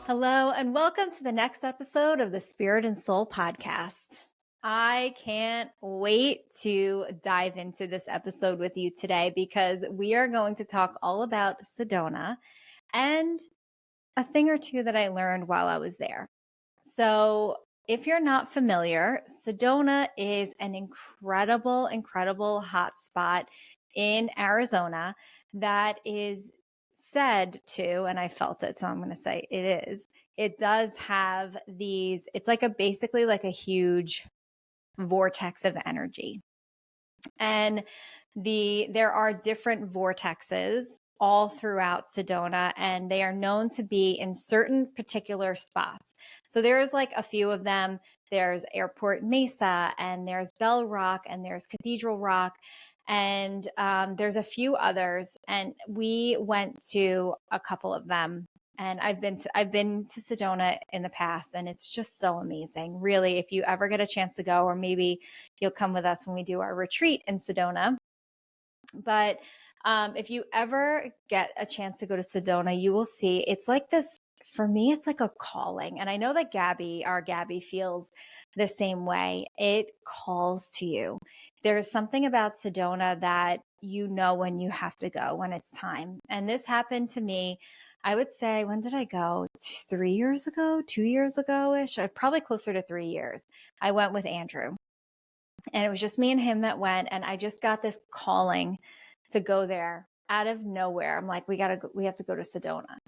Hello, and welcome to the next episode of the Spirit and Soul podcast. I can't wait to dive into this episode with you today because we are going to talk all about Sedona and a thing or two that I learned while I was there. So, if you're not familiar, Sedona is an incredible hot spot in Arizona that is said to, and I felt it, so I'm going to say it is. It does have these, it's like basically like a huge vortex of energy. And there are different vortexes all throughout Sedona, and they are known to be in certain particular spots. So there's like a few of them. There's Airport Mesa, and there's Bell Rock, and there's Cathedral Rock, and there's a few others. And we went to a couple of them. And I've been to Sedona in the past, and it's just so amazing. Really, if you ever get a chance to go, or maybe you'll come with us when we do our retreat in Sedona. But if you ever get a chance to go to Sedona, you will see it's like this. For me, it's like a calling. And I know that our Gabby feels the same way. It calls to you. There's something about Sedona that you know when you have to go, when it's time. And this happened to me, I would say, when did I go? 3 years ago, 2 years ago ish, probably closer to 3 years. I went with Andrew. And it was just me and him that went. And I just got this calling to go there out of nowhere. I'm like, we have to go to Sedona.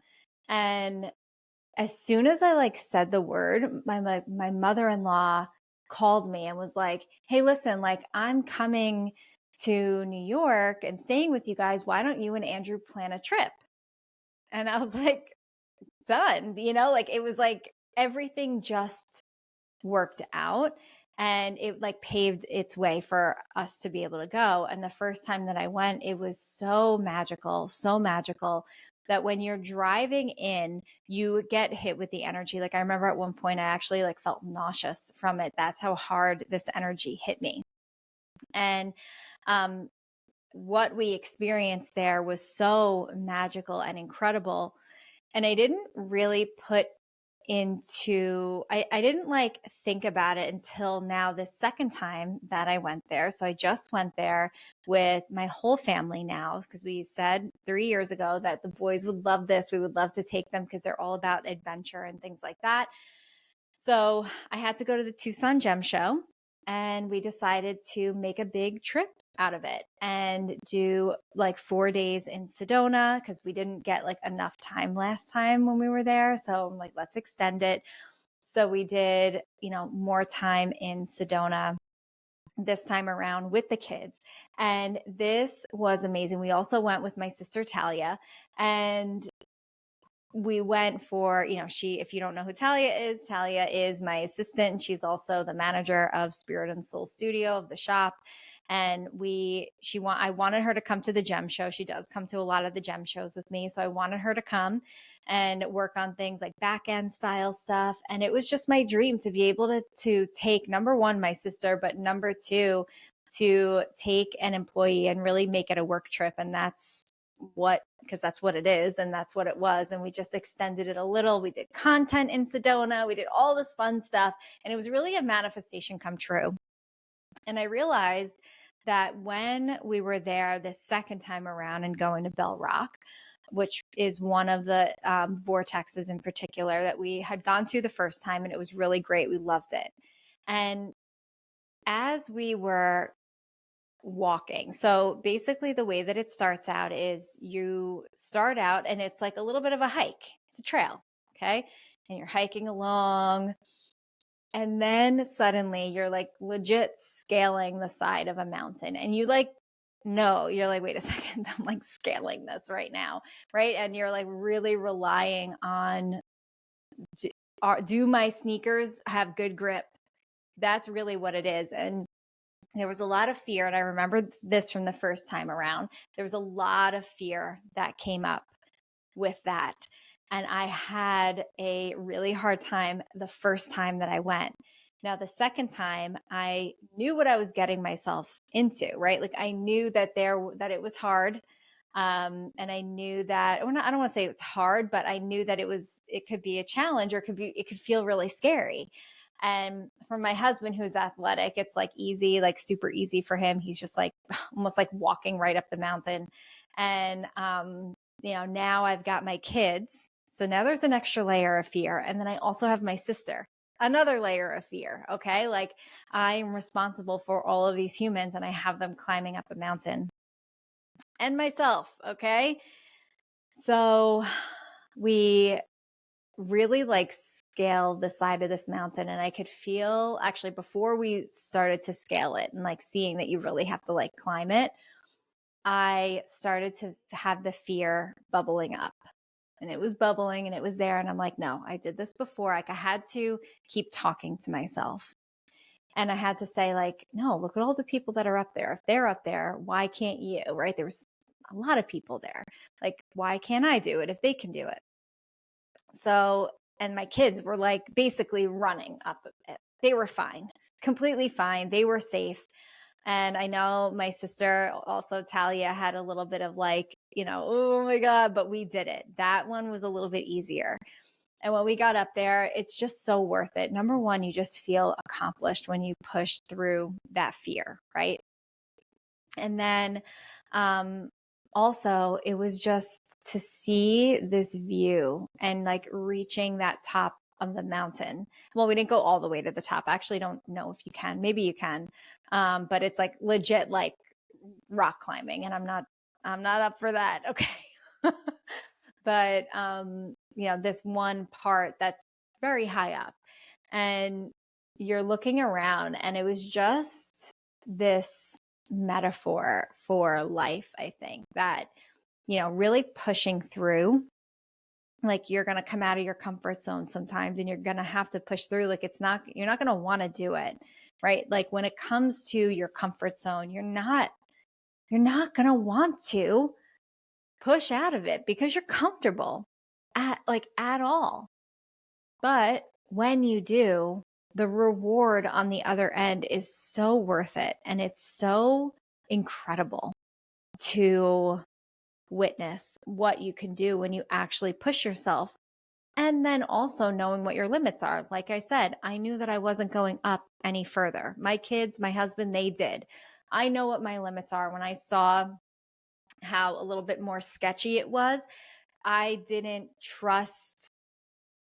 And as soon as I said the word, my mother-in-law called me and was like, hey, listen, I'm coming to New York and staying with you guys. Why don't you and Andrew plan a trip? And I was like, done, it was like everything just worked out, and it paved its way for us to be able to go. And the first time that I went, it was so magical that when you're driving in, you get hit with the energy. I remember at one point I actually felt nauseous from it. That's how hard this energy hit me. And what we experienced there was so magical and incredible. And I didn't really I didn't think about it until now, the second time that I went there. So I just went there with my whole family now, because we said 3 years ago that the boys would love this. We would love to take them because they're all about adventure and things like that. So I had to go to the Tucson Gem Show, and we decided to make a big trip out of it and do 4 days in Sedona, because we didn't get enough time last time when we were there. So I'm like, let's extend it. So we did, more time in Sedona this time around with the kids. And this was amazing. We also went with my sister Talia, and we went for, if you don't know who Talia is my assistant. She's also the manager of Spirit and Soul Studio, of the shop. And I wanted her to come to the gem show. She does come to a lot of the gem shows with me. So I wanted her to come and work on things like back end style stuff. And it was just my dream to be able to take, number one, my sister, but number two, to take an employee and really make it a work trip. And because that's what it is, and that's what it was. And we just extended it a little. We did content in Sedona. We did all this fun stuff. And it was really a manifestation come true. And I realized that when we were there the second time around and going to Bell Rock, which is one of the vortexes in particular that we had gone to the first time, and it was really great. We loved it. And as we were walking, so basically the way that it starts out is you start out and it's like a little bit of a hike. It's a trail, okay? And you're hiking along, and then suddenly you're legit scaling the side of a mountain, and you're like, wait a second, I'm scaling this right now, right? And you're really relying on, do my sneakers have good grip? That's really what it is. And there was a lot of fear. And I remember this from the first time around. There was a lot of fear that came up with that. And I had a really hard time the first time that I went. Now, the second time, I knew what I was getting myself into, right? I knew that it was hard. And I knew that, well, I don't want to say it's hard, but I knew that it could be a challenge, or it could feel really scary. And for my husband, who's athletic, it's like easy, like super easy for him. He's just like almost like walking right up the mountain. And, now I've got my kids. So now there's an extra layer of fear. And then I also have my sister, another layer of fear. Okay. Like I am responsible for all of these humans and I have them climbing up a mountain and myself. Okay. So we really like scaled the side of this mountain, and I could feel, actually, before we started to scale it and like seeing that you really have to like climb it, I started to have the fear bubbling up, and it was bubbling and it was there. And I'm like, no, I did this before. Like I had to keep talking to myself. And I had to say, like, no, look at all the people that are up there. If they're up there, why can't you? Right? There was a lot of people there. Like, why can't I do it if they can do it? So, and my kids were like basically running up it. They were fine, completely fine. They were safe. And I know my sister, also Talia, had a little bit of like, oh my God, but we did it. That one was a little bit easier. And when we got up there, it's just so worth it. Number one, you just feel accomplished when you push through that fear, right? And then also, it was just to see this view and like reaching that top of the mountain. Well, we didn't go all the way to the top. I actually don't know if you can. Maybe you can. But it's like legit like rock climbing, and I'm not up for that. Okay. But this one part that's very high up, and you're looking around, and it was just this metaphor for life, I think, that really pushing through. Like you're going to come out of your comfort zone sometimes, and you're going to have to push through. Like you're not going to want to do it, right? Like when it comes to your comfort zone, you're not going to want to push out of it because you're comfortable at all. But when you do, the reward on the other end is so worth it. And it's so incredible to witness what you can do when you actually push yourself. And then also knowing what your limits are. Like I said, I knew that I wasn't going up any further. My kids, my husband, they did. I know what my limits are. When I saw how a little bit more sketchy it was, I didn't trust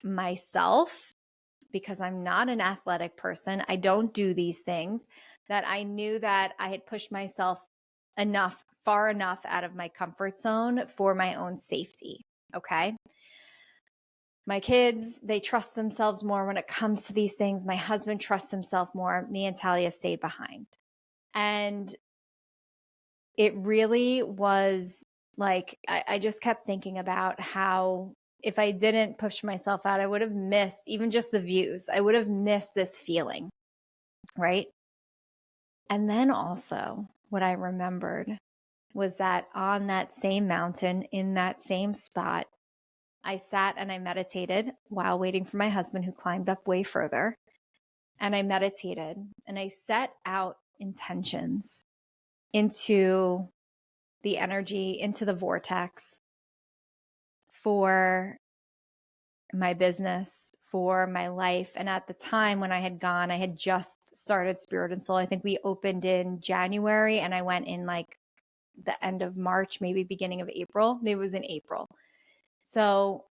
myself because I'm not an athletic person. I don't do these things, that I knew that I had pushed myself far enough out of my comfort zone for my own safety. Okay. My kids, they trust themselves more when it comes to these things. My husband trusts himself more. Me and Talia stayed behind. And it really was like, I just kept thinking about how if I didn't push myself out, I would have missed even just the views. I would have missed this feeling, right? And then also what I remembered was that on that same mountain, in that same spot, I sat and I meditated while waiting for my husband, who climbed up way further. And I meditated and I set out intentions into the energy, into the vortex for my business, for my life. And at the time when I had gone, I had just started Spirit and Soul. I think we opened in January and I went in like the end of March, maybe beginning of April. Maybe it was in April. So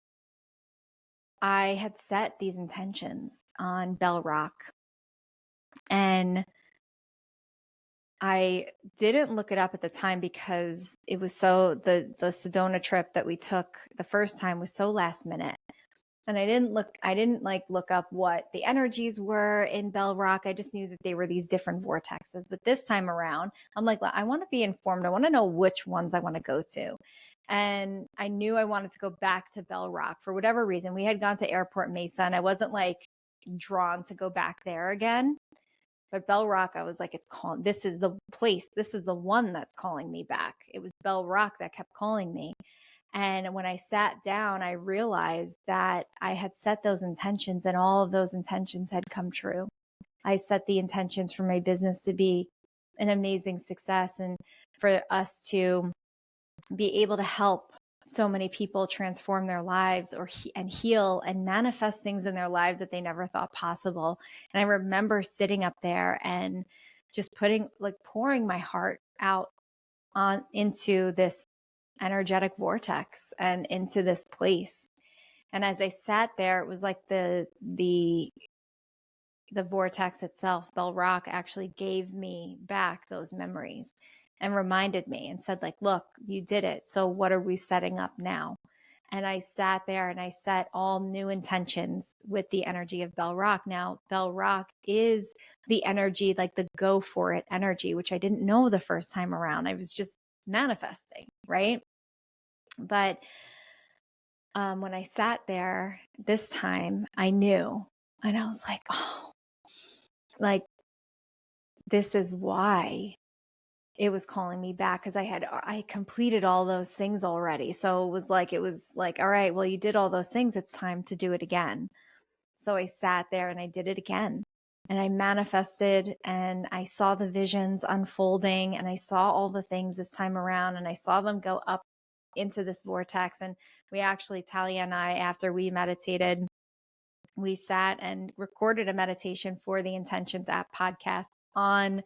I had set these intentions on Bell Rock, and I didn't look it up at the time because it was the Sedona trip that we took the first time was so last minute. And I didn't look up what the energies were in Bell Rock. I just knew that they were these different vortexes. But this time around, I'm like, I want to be informed. I want to know which ones I want to go to. And I knew I wanted to go back to Bell Rock for whatever reason. We had gone to Airport Mesa and I wasn't like drawn to go back there again. But Bell Rock, I was like, this is the place. This is the one that's calling me back. It was Bell Rock that kept calling me. And when I sat down, I realized that I had set those intentions and all of those intentions had come true. I set the intentions for my business to be an amazing success and for us to be able to help so many people transform their lives and heal and manifest things in their lives that they never thought possible. And I remember sitting up there and just pouring my heart out on into this energetic vortex and into this place. And as I sat there, it was like the vortex itself, Bell Rock, actually gave me back those memories and reminded me and said, like, look, you did it. So what are we setting up now? And I sat there and I set all new intentions with the energy of Bell Rock. Now, Bell Rock is the energy, like the go for it energy, which I didn't know the first time around. I was just manifesting, right? But when I sat there this time, I knew, and I was like, oh, like, this is why it was calling me back, because I completed all those things already. So it was like, all right, well, you did all those things. It's time to do it again. So I sat there and I did it again. And I manifested and I saw the visions unfolding and I saw all the things this time around and I saw them go up into this vortex. And we actually, Talia and I, after we meditated, we sat and recorded a meditation for the Intentions app podcast on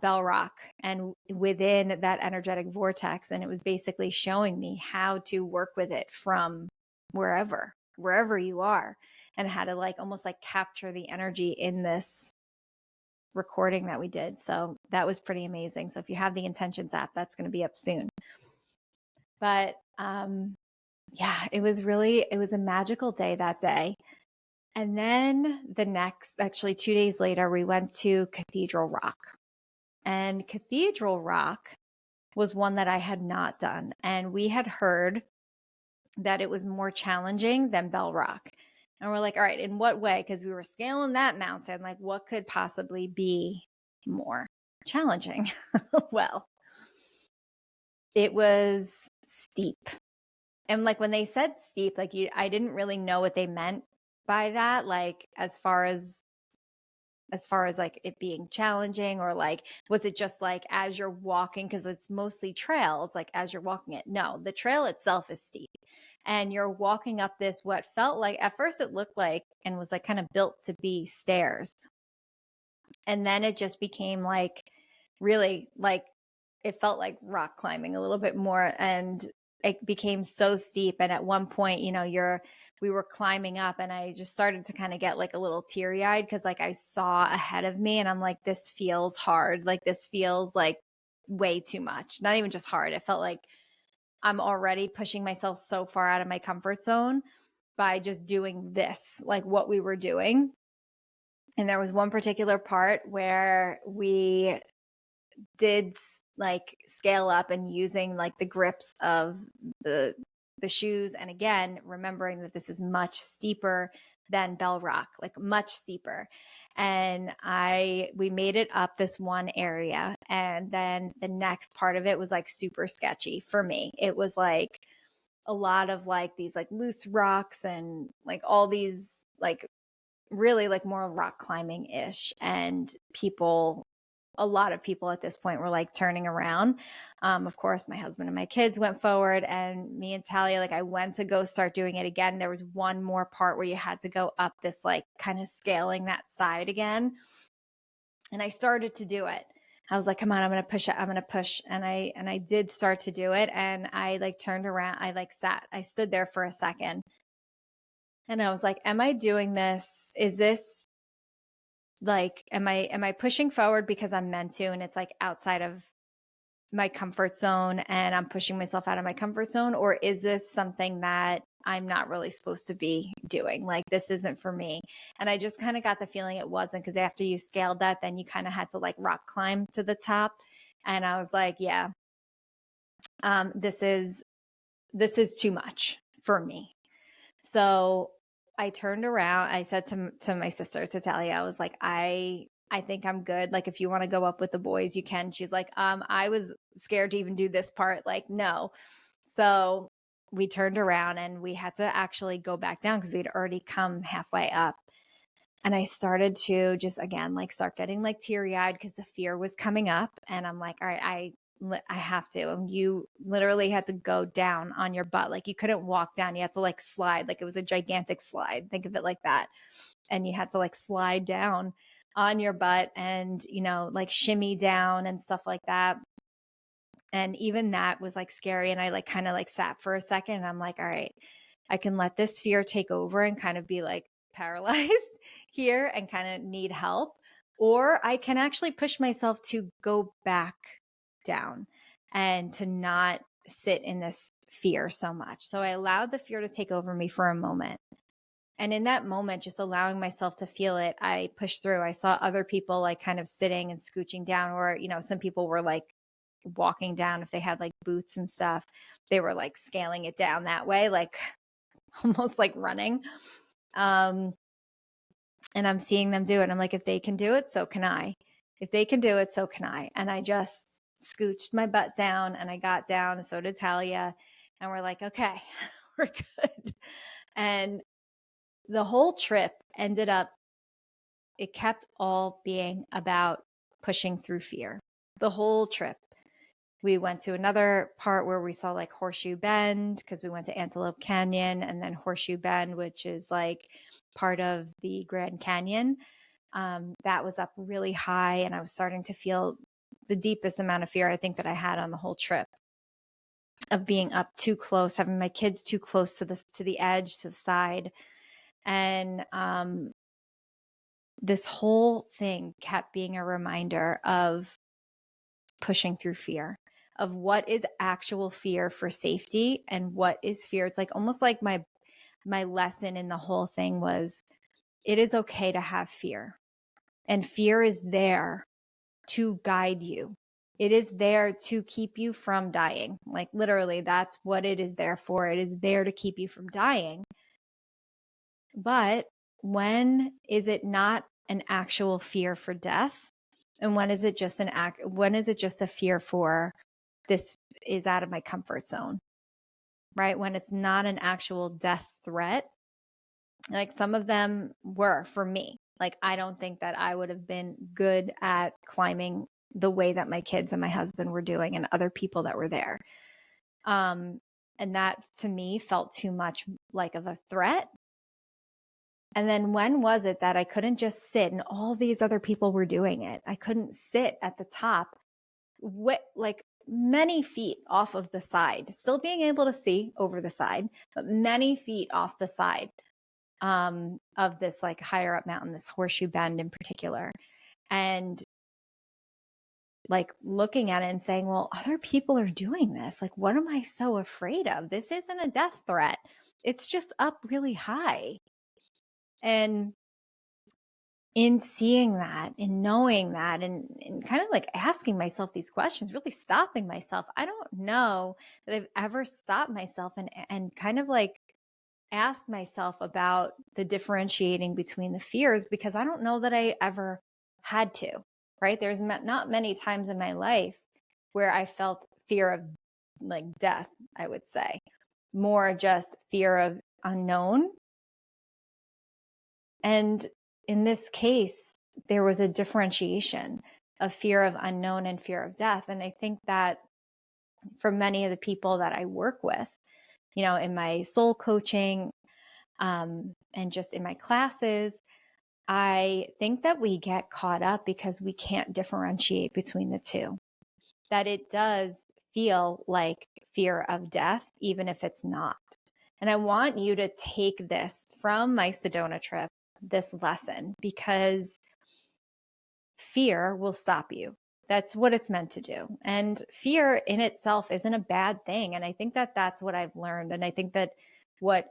Bell Rock and within that energetic vortex. And it was basically showing me how to work with it from wherever you are, and how to almost capture the energy in this recording that we did. So that was pretty amazing. So if you have the Intentions app, that's going to be up soon. But yeah, it was a magical day that day. And then actually 2 days later, we went to Cathedral Rock. And Cathedral Rock was one that I had not done. And we had heard that it was more challenging than Bell Rock. And we're like, all right, in what way? Because we were scaling that mountain. Like, what could possibly be more challenging? Well, it was steep. And when they said steep, I didn't really know what they meant by that. As far as it being challenging, or was it just as you're walking, because it's mostly trails, as you're walking it? No, the trail itself is steep and you're walking up this, what felt like at first it looked like and was kind of built to be stairs, and then it just became really it felt like rock climbing a little bit more, and it became so steep. And at one point, we were climbing up and I just started to kind of get a little teary eyed, because I saw ahead of me and I'm like, this feels hard. This feels way too much. Not even just hard. It felt like I'm already pushing myself so far out of my comfort zone by just doing this, what we were doing. And there was one particular part where we did scale up and using the grips of the shoes. And again, remembering that this is much steeper than Bell Rock, much steeper. And we made it up this one area. And then the next part of it was super sketchy for me. It was a lot of these loose rocks and all these really more rock climbing ish. And a lot of people at this point were turning around. Of course, my husband and my kids went forward, and me and Talia, I went to go start doing it again. There was one more part where you had to go up this kind of scaling that side again. And I started to do it. I was like, come on, I'm going to push it. I'm going to push. And I did start to do it. And I turned around. I stood there for a second. And I was like, am I doing this? Is this am I pushing forward because I'm meant to, and it's outside of my comfort zone and I'm pushing myself out of my comfort zone? Or is this something that I'm not really supposed to be doing? This isn't for me. And I just kind of got the feeling it wasn't, because after you scaled that, then you kind of had to rock climb to the top. And I was like, yeah, this is too much for me. So I turned around. I said to my sister, to Talia, I was like, I think I'm good. If you want to go up with the boys, you can. She's like, I was scared to even do this part. No. So we turned around and we had to actually go back down, because we'd already come halfway up. And I started to just, again, start getting teary eyed, because the fear was coming up. And I'm like, all right, I have to. And you literally had to go down on your butt. Like you couldn't walk down. You had to like slide. Like it was a gigantic slide. Think of it like that. And you had to like slide down on your butt and, like shimmy down and stuff like that. And even that was like scary. And I like kind of like sat for a second and I'm like, all right, I can let this fear take over and kind of be like paralyzed here and kind of need help. Or I can actually push myself to go back down and to not sit in this fear so much. So I allowed the fear to take over me for a moment. And in that moment, just allowing myself to feel it, I pushed through. I saw other people like kind of sitting and scooching down, or, some people were like walking down if they had like boots and stuff. They were like scaling it down that way, like almost like running. And I'm seeing them do it. I'm like, if they can do it, so can I. If they can do it, so can I. And I just scooched my butt down and I got down, and so did Talia. And we're like, okay, we're good. And the whole trip ended up, it kept all being about pushing through fear. The whole trip. We went to another part where we saw like Horseshoe Bend because we went to Antelope Canyon, and then Horseshoe Bend, which is like part of the Grand Canyon. That was up really high, and I was starting to feel the deepest amount of fear I think that I had on the whole trip, of being up too close, having my kids too close to the edge, to the side. And this whole thing kept being a reminder of pushing through fear, of what is actual fear for safety and what is fear. It's like almost like my lesson in the whole thing was, it is okay to have fear, and fear is there to guide you. It is there to keep you from dying. Like literally, that's what it is there for. It is there to keep you from dying. But when is it not an actual fear for death? And when is it just when is it just a fear for, this is out of my comfort zone, right? When it's not an actual death threat. Like some of them were for me. Like, I don't think that I would have been good at climbing the way that my kids and my husband were doing and other people that were there. And that to me felt too much like of a threat. And then when was it that I couldn't just sit and all these other people were doing it? I couldn't sit at the top, like many feet off of the side, still being able to see over the side, but many feet off the side of this like higher up mountain, this Horseshoe Bend in particular. And like looking at it and saying, well, other people are doing this. Like, what am I so afraid of? This isn't a death threat. It's just up really high. And in seeing that and knowing that and kind of like asking myself these questions, really stopping myself, I don't know that I've ever stopped myself and kind of like asked myself about the differentiating between the fears, because I don't know that I ever had to, right? There's not many times in my life where I felt fear of like death, I would say. More just fear of unknown. And in this case, there was a differentiation of fear of unknown and fear of death. And I think that for many of the people that I work with, in my soul coaching, and just in my classes, I think that we get caught up because we can't differentiate between the two, that it does feel like fear of death, even if it's not. And I want you to take this from my Sedona trip, this lesson, because fear will stop you. That's what it's meant to do. And fear in itself isn't a bad thing. And I think that that's what I've learned. And I think that what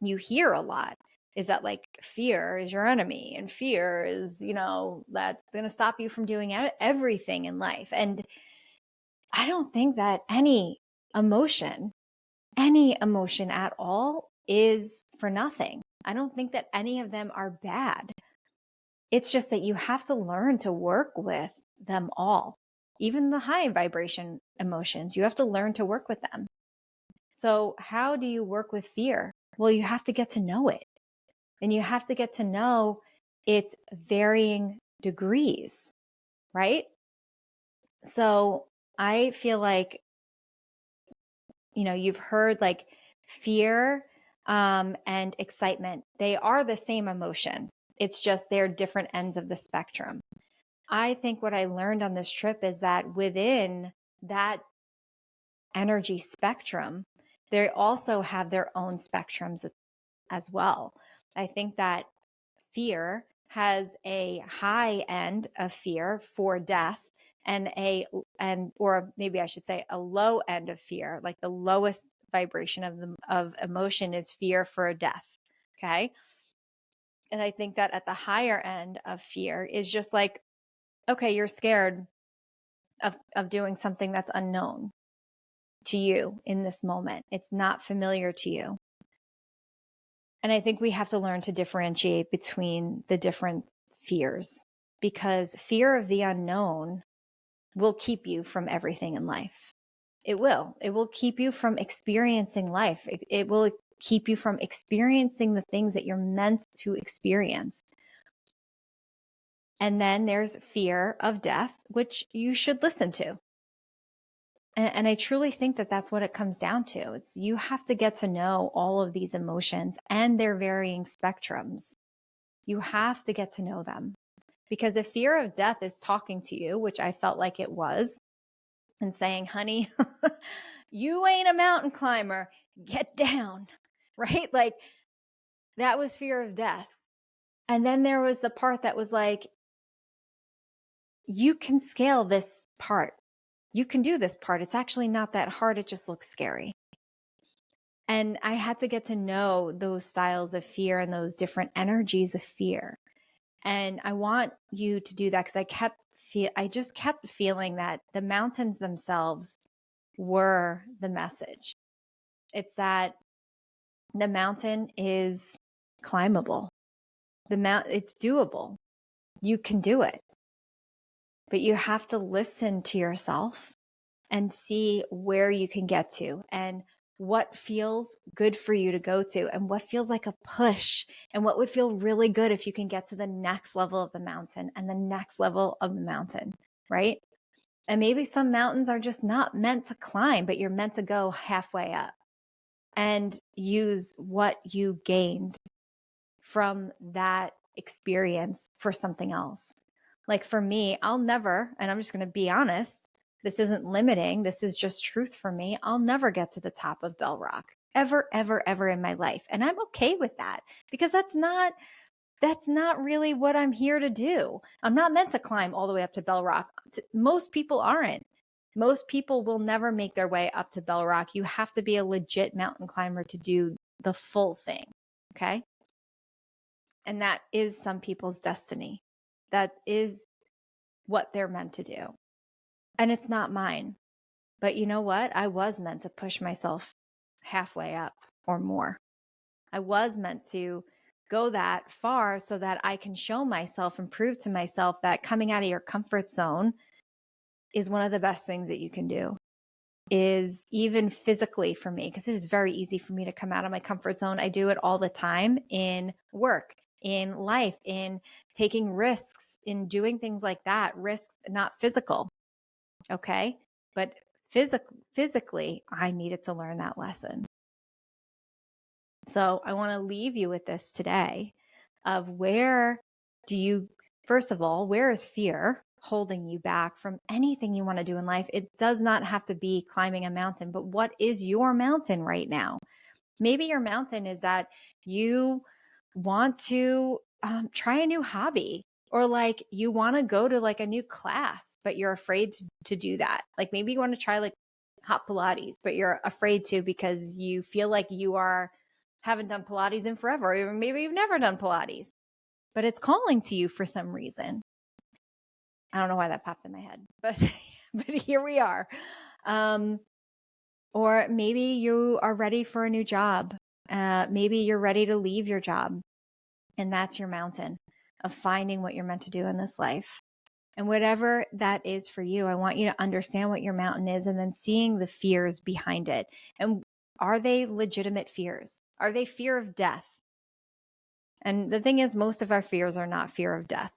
you hear a lot is that like fear is your enemy, and fear is, that's going to stop you from doing everything in life. And I don't think that any emotion at all is for nothing. I don't think that any of them are bad. It's just that you have to learn to work with them all. Even the high vibration emotions, you have to learn to work with them. So how do you work with fear? Well, you have to get to know it. And you have to get to know its varying degrees, right? So I feel like, you've heard like fear and excitement. They are the same emotion. It's just they're different ends of the spectrum. I think what I learned on this trip is that within that energy spectrum, they also have their own spectrums as well. I think that fear has a high end of fear for death or maybe I should say a low end of fear, like the lowest vibration of emotion is fear for a death. Okay. And I think that at the higher end of fear is just like, okay, you're scared of doing something that's unknown to you in this moment. It's not familiar to you. And I think we have to learn to differentiate between the different fears, because fear of the unknown will keep you from everything in life. It will. It will keep you from experiencing life. It will keep you from experiencing the things that you're meant to experience. And then there's fear of death, which you should listen to. And I truly think that that's what it comes down to. It's you have to get to know all of these emotions and their varying spectrums. You have to get to know them, because if fear of death is talking to you, which I felt like it was, and saying, honey, you ain't a mountain climber, get down, right? Like that was fear of death. And then there was the part that was like, you can scale this part. You can do this part. It's actually not that hard. It just looks scary. And I had to get to know those styles of fear and those different energies of fear. And I want you to do that because I just kept feeling that the mountains themselves were the message. It's that the mountain is climbable. It's doable. You can do it. But you have to listen to yourself and see where you can get to and what feels good for you to go to and what feels like a push and what would feel really good if you can get to the next level of the mountain and the next level of the mountain, right? And maybe some mountains are just not meant to climb, but you're meant to go halfway up and use what you gained from that experience for something else. Like for me, I'll never, and I'm just going to be honest, this isn't limiting. This is just truth for me. I'll never get to the top of Bell Rock ever, ever, ever in my life. And I'm okay with that because that's not really what I'm here to do. I'm not meant to climb all the way up to Bell Rock. Most people aren't. Most people will never make their way up to Bell Rock. You have to be a legit mountain climber to do the full thing. Okay. And that is some people's destiny. That is what they're meant to do. And it's not mine. But you know what? I was meant to push myself halfway up or more. I was meant to go that far so that I can show myself and prove to myself that coming out of your comfort zone is one of the best things that you can do. Is even physically for me, because it is very easy for me to come out of my comfort zone. I do it all the time in work, in life, in taking risks, in doing things like that. Risks, not physical. Okay. But physically, I needed to learn that lesson. So I want to leave you with this today of first of all, where is fear holding you back from anything you want to do in life? It does not have to be climbing a mountain, but what is your mountain right now? Maybe your mountain is that you want to try a new hobby, or like you want to go to like a new class, but you're afraid to do that. Like maybe you want to try like hot Pilates, but you're afraid to because you feel like haven't done Pilates in forever, or maybe you've never done Pilates, but it's calling to you for some reason. I don't know why that popped in my head, but here we are. Or maybe you are ready for a new job. Maybe you're ready to leave your job, and that's your mountain of finding what you're meant to do in this life. And whatever that is for you, I want you to understand what your mountain is and then seeing the fears behind it. And are they legitimate fears? Are they fear of death? And the thing is, most of our fears are not fear of death.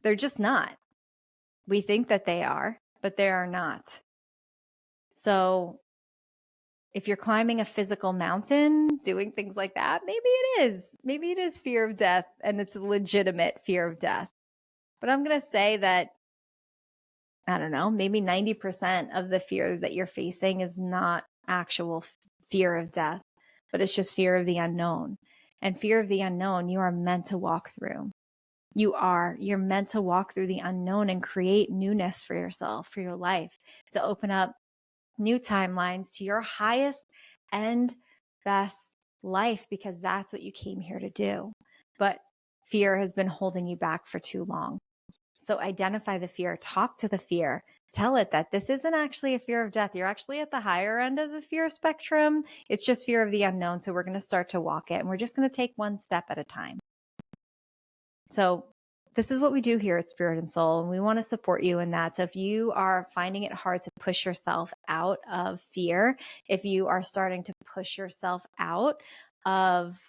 They're just not. We think that they are, but they are not. So if you're climbing a physical mountain, doing things like that, maybe it is. Maybe it is fear of death and it's a legitimate fear of death. But I'm going to say that, I don't know, maybe 90% of the fear that you're facing is not actual fear of death, but it's just fear of the unknown. And fear of the unknown, you are meant to walk through. You're meant to walk through the unknown and create newness for yourself, for your life, to open up new timelines to your highest and best life, because that's what you came here to do. But fear has been holding you back for too long. So identify the fear, talk to the fear, tell it that this isn't actually a fear of death. You're actually at the higher end of the fear spectrum. It's just fear of the unknown. So we're going to start to walk it, and we're just going to take one step at a time. So this is what we do here at Spirit and Soul, and we want to support you in that. So if you are finding it hard to push yourself out of fear, if you are starting to push yourself out of,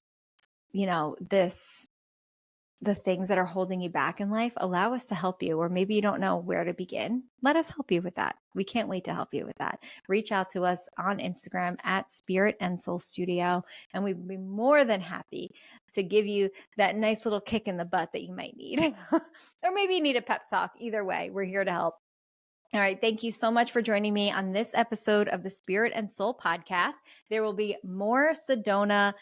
the things that are holding you back in life, allow us to help you. Or maybe you don't know where to begin. Let us help you with that. We can't wait to help you with that. Reach out to us on Instagram at Spirit and Soul Studio, and we'd be more than happy to give you that nice little kick in the butt that you might need. Or maybe you need a pep talk. Either way, we're here to help. All right. Thank you so much for joining me on this episode of the Spirit and Soul podcast. There will be more Sedona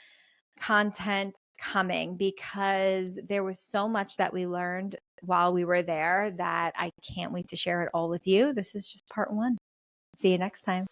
content coming, because there was so much that we learned while we were there that I can't wait to share it all with you. This is just part one. See you next time.